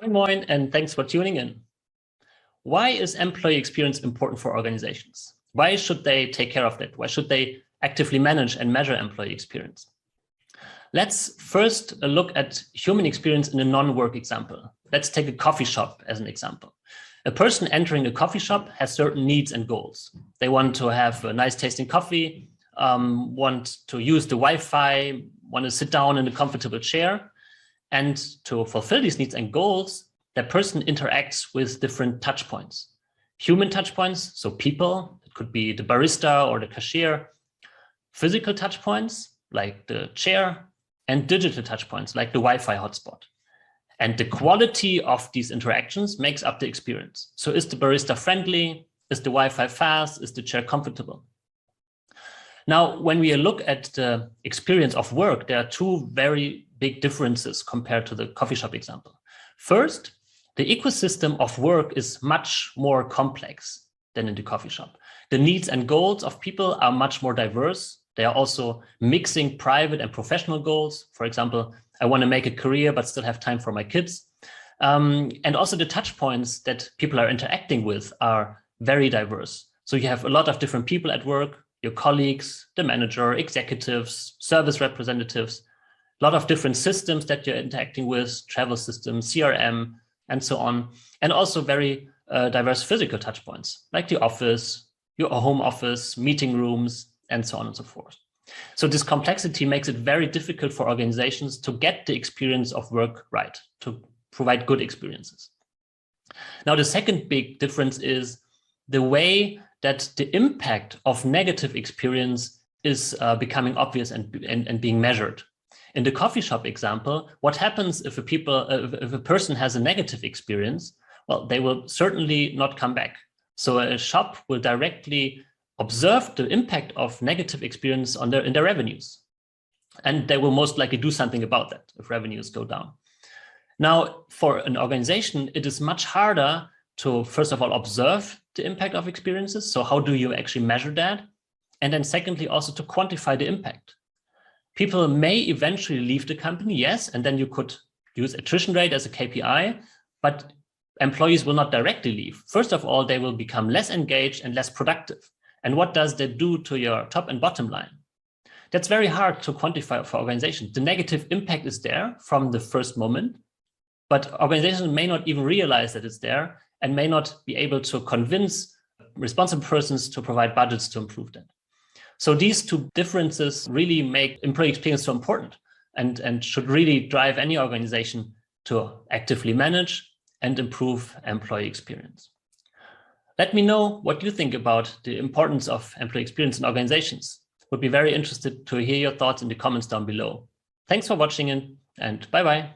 Moin, and thanks for tuning in. Why is employee experience important for organizations? Why should they take care of that? Why should they actively manage and measure employee experience? Let's first look at human experience in a non-work example. Let's take a coffee shop as an example. A person entering a coffee shop has certain needs and goals. They want to have a nice tasting coffee, want to use the Wi-Fi, want to sit down in a comfortable chair. And to fulfill these needs and goals, that person interacts with different touch points. Human touch points, so people, it could be the barista or the cashier. Physical touch points, like the chair, and digital touch points, like the Wi-Fi hotspot. And the quality of these interactions makes up the experience. So is the barista friendly? Is the Wi-Fi fast? Is the chair comfortable? Now, when we look at the experience of work, there are two very big differences compared to the coffee shop example. First, the ecosystem of work is much more complex than in the coffee shop. The needs and goals of people are much more diverse. They are also mixing private and professional goals. For example, I want to make a career, but still have time for my kids. And also the touch points that people are interacting with are very diverse. So you have a lot of different people at work, your colleagues, the manager, executives, service representatives, a lot of different systems that you're interacting with, travel systems, CRM, and so on. And also very diverse physical touch points, like the office, your home office, meeting rooms, and so on and so forth. So this complexity makes it very difficult for organizations to get the experience of work right, to provide good experiences. Now, the second big difference is the way that the impact of negative experience is becoming obvious and being measured. In the coffee shop example, what happens if a person has a negative experience? Well, they will certainly not come back. So a shop will directly observe the impact of negative experience in their revenues. And they will most likely do something about that if revenues go down. Now, for an organization, it is much harder to, first of all, observe the impact of experiences. So how do you actually measure that? And then secondly, also to quantify the impact. People may eventually leave the company, yes, and then you could use attrition rate as a KPI, but employees will not directly leave. First of all, they will become less engaged and less productive. And what does that do to your top and bottom line? That's very hard to quantify for organizations. The negative impact is there from the first moment, but organizations may not even realize that it's there and may not be able to convince responsible persons to provide budgets to improve that. So these two differences really make employee experience so important and should really drive any organization to actively manage and improve employee experience. Let me know what you think about the importance of employee experience in organizations. Would be very interested to hear your thoughts in the comments down below. Thanks for watching and bye-bye.